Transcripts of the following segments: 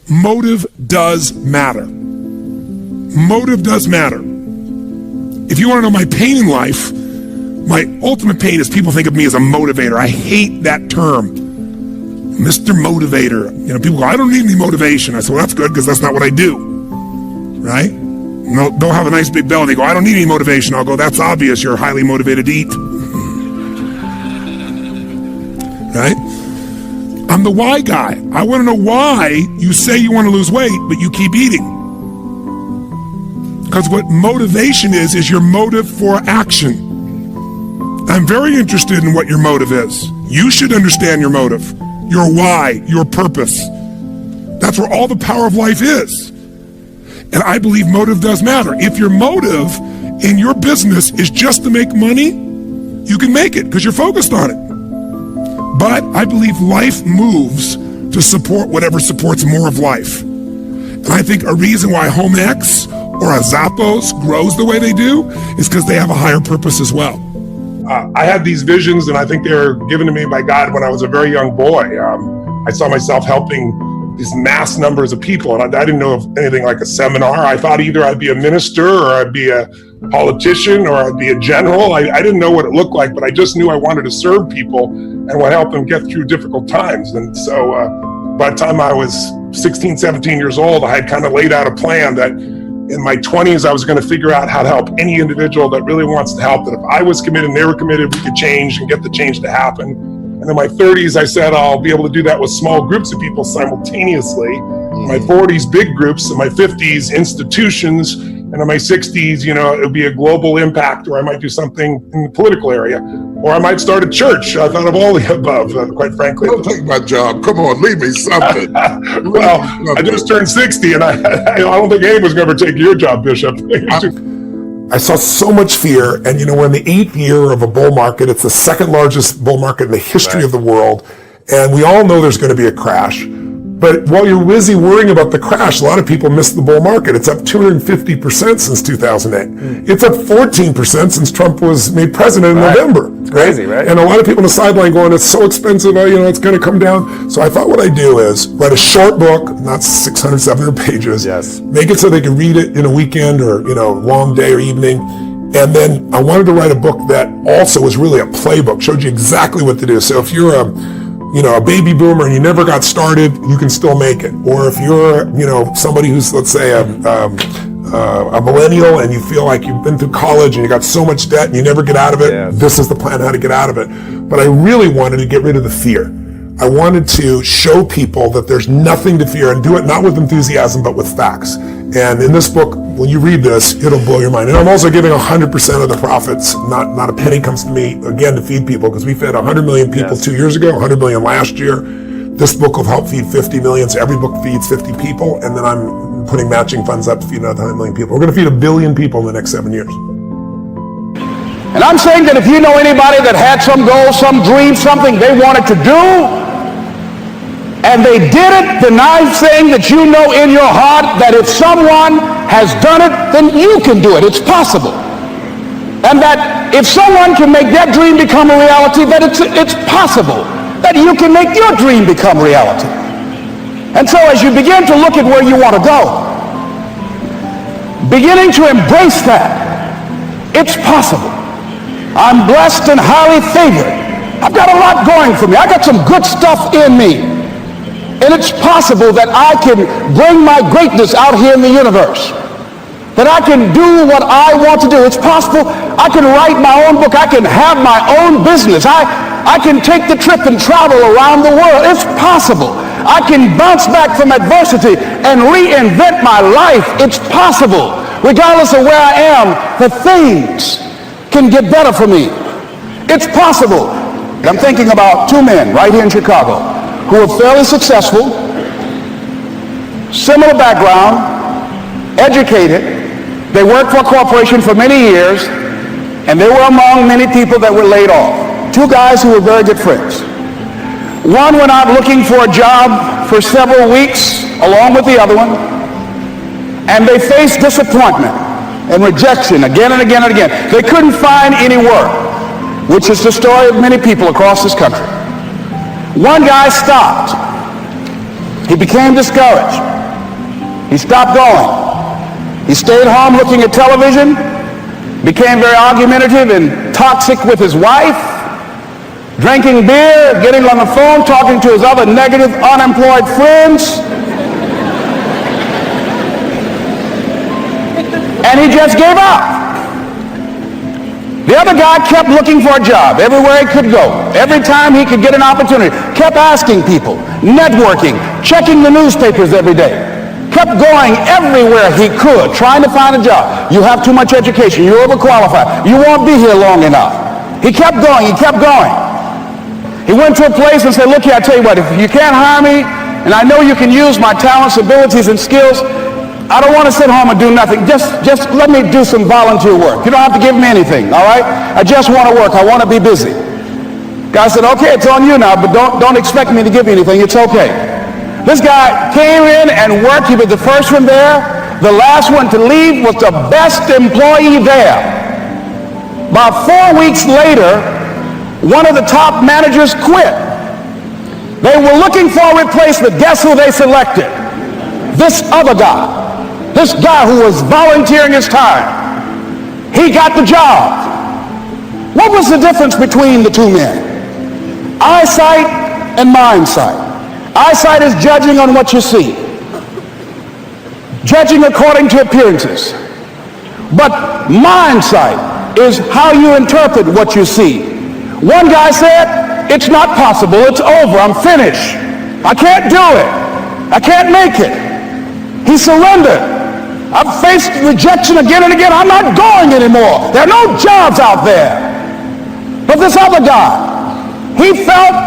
motive does matter. Motive does matter. If you want to know my pain in life, my ultimate pain is people think of me as a motivator. I hate that term, Mr. Motivator. You know, people go, I don't need any motivation. I said, well, that's good, because that's not what I do, right? They'll have a nice big belly. They go, I don't need any motivation. I'll go, that's obvious. You're highly motivated to eat. Right? I'm the why guy. I want to know why you say you want to lose weight, but you keep eating. Because what motivation is your motive for action. I'm very interested in what your motive is. You should understand your motive, your why, your purpose. That's where all the power of life is. And I believe motive does matter. If your motive in your business is just to make money, you can make it because you're focused on it. But I believe life moves to support whatever supports more of life. And I think a reason why Home X or a Zappos grows the way they do is because they have a higher purpose as well. I had these visions, and I think they were given to me by God when I was a very young boy. I saw myself helping these mass numbers of people, and I didn't know of anything like a seminar. I thought either I'd be a minister or I'd be a politician or I'd be a general. I didn't know what it looked like, but I just knew I wanted to serve people and would help them get through difficult times. And so by the time I was 16, 17 years old, I had kind of laid out a plan that in my 20s, I was going to figure out how to help any individual that really wants to help. That if I was committed and they were committed, we could change and get the change to happen. And in my 30s, I said I'll be able to do that with small groups of people simultaneously. In my 40s, big groups. In my 50s, institutions. And in my 60s, you know, it would be a global impact, or I might do something in the political area, or I might start a church. I thought of all the above, quite frankly. Don't take my job. Come on, leave me something. Well, I just turned 60, and I don't think anyone's going to ever take your job, Bishop. I saw so much fear, and you know, we're in the 8th year of a bull market. It's the second largest bull market in the history of the world, and we all know there's going to be a crash. But while you're busy worrying about the crash, a lot of people miss the bull market. It's up 250% since 2008. It's up 14% since Trump was made president in November. It's crazy, right? And a lot of people on the sideline going, it's so expensive, it's going to come down. So I thought what I'd do is write a short book, not 600, 700 pages. Yes. Make it so they can read it in a weekend or, long day or evening. And then I wanted to write a book that also was really a playbook, showed you exactly what to do. So if you're a baby boomer and you never got started, you can still make it. Or if you're, somebody who's, let's say, a millennial and you feel like you've been through college and you got so much debt and you never get out of it, This is the plan how to get out of it. But I really wanted to get rid of the fear. I wanted to show people that there's nothing to fear and do it not with enthusiasm, but with facts. And in this book, when you read this, it'll blow your mind. And I'm also giving 100% of the profits. Not a penny comes to me, again, to feed people, because we fed 100 million people 2 years ago, 100 million last year. This book will help feed 50 million, so every book feeds 50 people, and then I'm putting matching funds up to feed another 100 million people. We're going to feed 1 billion people in the next 7 years. And I'm saying that if you know anybody that had some goal, some dream, something they wanted to do, and they did it, then I'm saying that you know in your heart that if someone has done it, then you can do it. It's possible. And that if someone can make that dream become a reality, that it's possible that you can make your dream become reality. And so as you begin to look at where you want to go, beginning to embrace that, it's possible. I'm blessed and highly favored. I've got a lot going for me. I got some good stuff in me. And it's possible that I can bring my greatness out here in the universe. That I can do what I want to do. It's possible I can write my own book. I can have my own business. I can take the trip and travel around the world. It's possible. I can bounce back from adversity and reinvent my life. It's possible. Regardless of where I am, that things can get better for me. It's possible. I'm thinking about 2 men right here in Chicago who are fairly successful, similar background, educated. They worked for a corporation for many years, and they were among many people that were laid off. 2 guys who were very good friends. One went out looking for a job for several weeks, along with the other one, and they faced disappointment and rejection again and again and again. They couldn't find any work, which is the story of many people across this country. One guy stopped. He became discouraged. He stopped going. He stayed home looking at television, became very argumentative and toxic with his wife, drinking beer, getting on the phone, talking to his other negative, unemployed friends. And he just gave up. The other guy kept looking for a job everywhere he could go. Every time he could get an opportunity, kept asking people, networking, checking the newspapers every day. Kept going everywhere he could, trying to find a job. You have too much education. You're overqualified. You won't be here long enough. He kept going. He kept going. He went to a place and said, look here, I tell you what, if you can't hire me, and I know you can use my talents, abilities, and skills, I don't want to sit home and do nothing. Just let me do some volunteer work. You don't have to give me anything, all right? I just want to work. I want to be busy. Guy said, okay, it's on you now, but don't expect me to give you anything. It's okay. This guy came in and worked. He was the first one there. The last one to leave was the best employee there. About 4 weeks later, one of the top managers quit. They were looking for a replacement. Guess who they selected? This other guy. This guy who was volunteering his time. He got the job. What was the difference between the two men? Eyesight and mindsight. Eyesight is judging on what you see. Judging according to appearances. But mindsight is how you interpret what you see. One guy said, it's not possible, it's over, I'm finished. I can't do it. I can't make it. He surrendered. I've faced rejection again and again. I'm not going anymore. There are no jobs out there. But this other guy, he felt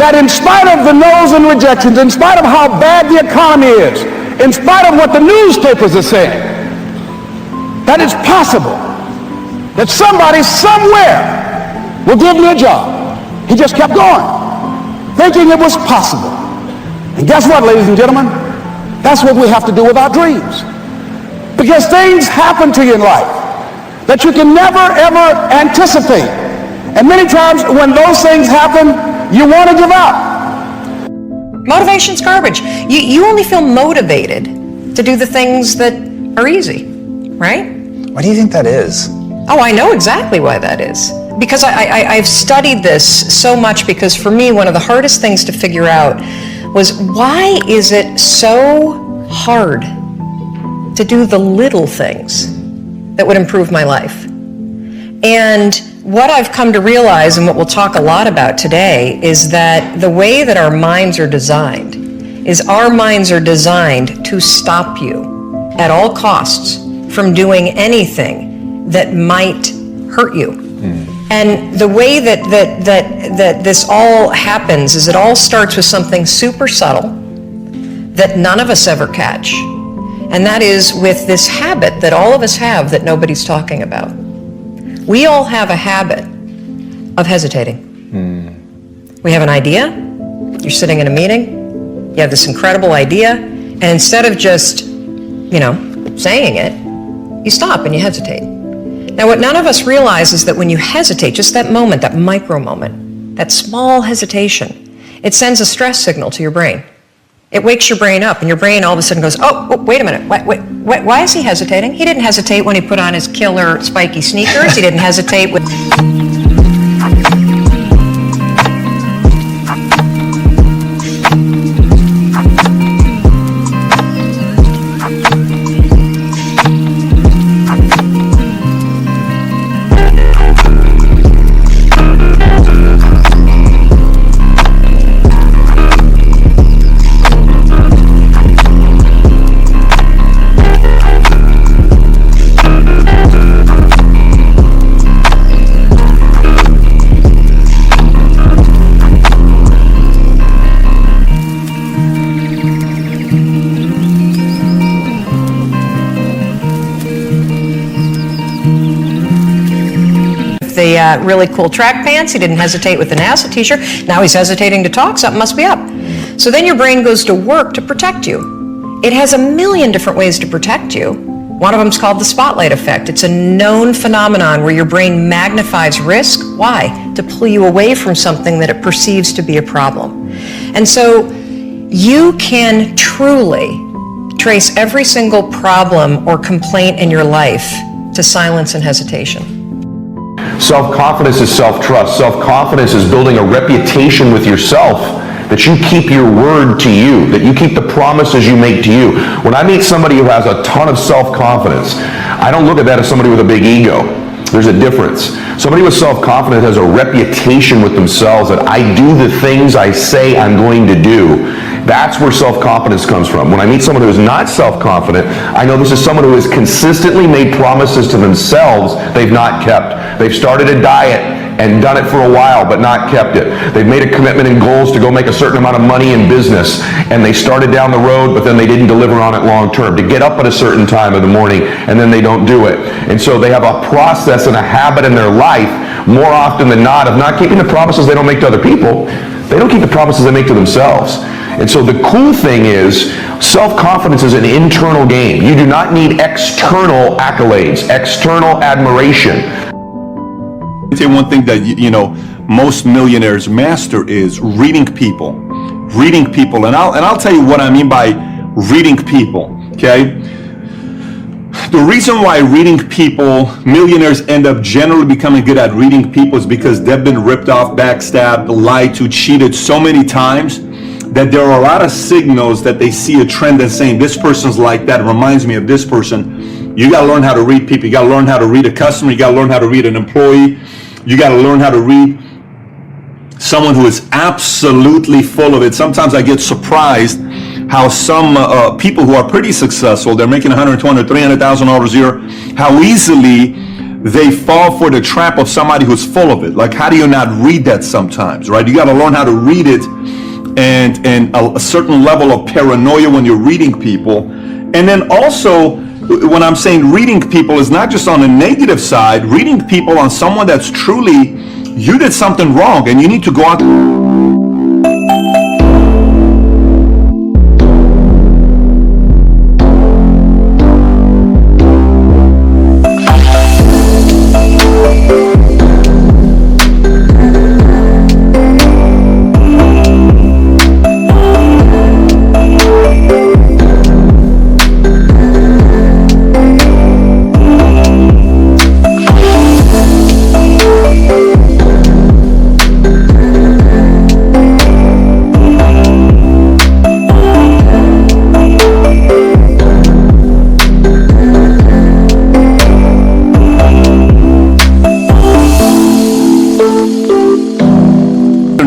that in spite of the no's and rejections, in spite of how bad the economy is, in spite of what the newspapers are saying, that it's possible that somebody somewhere will give me a job. He just kept going, thinking it was possible. And guess what, ladies and gentlemen? That's what we have to do with our dreams. Because things happen to you in life that you can never, ever anticipate. And many times when those things happen, you want to give up. Motivation's garbage. You only feel motivated to do the things that are easy, right? Why do you think that is? Oh, I know exactly why that is. Because I've studied this so much, because for me, one of the hardest things to figure out was, why is it so hard to do the little things that would improve my life? And what I've come to realize, and what we'll talk a lot about today, is that the way that our minds are designed is our minds are designed to stop you at all costs from doing anything that might hurt you. And the way that this all happens is it all starts with something super subtle that none of us ever catch. And that is with this habit that all of us have that nobody's talking about. We all have a habit of hesitating. We have an idea. You're sitting in a meeting. You have this incredible idea. And instead of just, saying it, you stop and you hesitate. Now, what none of us realize is that when you hesitate, just that moment, that micro moment, that small hesitation, it sends a stress signal to your brain. It wakes your brain up, and your brain all of a sudden goes, oh, wait a minute, why is he hesitating? He didn't hesitate when he put on his killer spiky sneakers. He didn't hesitate with... the really cool track pants. He didn't hesitate with the NASA t-shirt. Now he's hesitating to talk. Something must be up. So then your brain goes to work to protect you. It has a million different ways to protect you. One of them is called the spotlight effect. It's a known phenomenon where your brain magnifies risk. Why? To pull you away from something that it perceives to be a problem. And so you can truly trace every single problem or complaint in your life to silence and hesitation. Self-confidence is self-trust. Self-confidence is building a reputation with yourself, that you keep your word to you, that you keep the promises you make to you. When I meet somebody who has a ton of self-confidence, I don't look at that as somebody with a big ego. There's a difference. Somebody with self-confidence has a reputation with themselves that I do the things I say I'm going to do. That's where self-confidence comes from. When I meet someone who is not self-confident, I know this is someone who has consistently made promises to themselves they've not kept. They've started a diet and done it for a while but not kept it. They've made a commitment and goals to go make a certain amount of money in business, and they started down the road but then they didn't deliver on it long term, to get up at a certain time of the morning and then they don't do it. And so they have a process and a habit in their life more often than not of not keeping the promises they don't make to other people. They don't keep the promises they make to themselves. And so the cool thing is, self-confidence is an internal game. You do not need external accolades, external admiration. I'll tell you one thing that most millionaires master is reading people. Reading people. And I'll tell you what I mean by reading people, okay? The reason why reading people, millionaires end up generally becoming good at reading people is because they've been ripped off, backstabbed, lied to, cheated so many times that there are a lot of signals that they see a trend and saying, this person's like that, reminds me of this person. You got to learn how to read people. You got to learn how to read a customer. You got to learn how to read an employee. You got to learn how to read someone who is absolutely full of it. Sometimes I get surprised how some people who are pretty successful, they're making $120,000 or $300,000 a year, how easily they fall for the trap of somebody who's full of it. Like, how do you not read that sometimes, right? You got to learn how to read it, and a certain level of paranoia when you're reading people. And then also, when I'm saying reading people is not just on the negative side, reading people on someone that's truly, you did something wrong and you need to go out.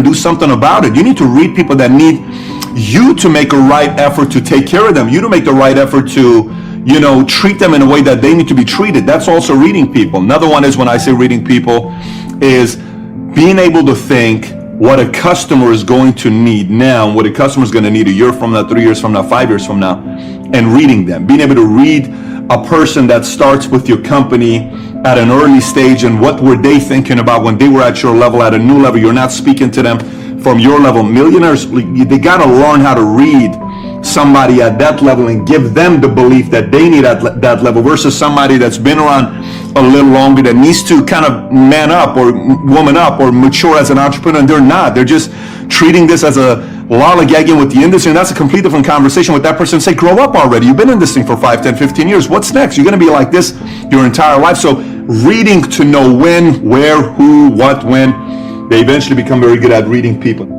Do something about it. You need to read people that need you to make a right effort to take care of them. You to make the right effort to, treat them in a way that they need to be treated. That's also reading people. Another one is, when I say reading people, is being able to think what a customer is going to need now, what a customer is going to need a year from now, 3 years from now, 5 years from now, and reading them. Being able to read a person that starts with your company at an early stage, and what were they thinking about when they were at your level, at a new level. You're not speaking to them from your level. Millionaires, they got to learn how to read somebody at that level and give them the belief that they need at that level, versus somebody that's been around a little longer that needs to kind of man up or woman up or mature as an entrepreneur, and they're not. They're just treating this as a lollygagging with the industry, and that's a complete different conversation with that person. Say, grow up already. You've been in this thing for 5, 10, 15 years. What's next? You're going to be like this your entire life. So reading to know when, where, who, what, when, they eventually become very good at reading people.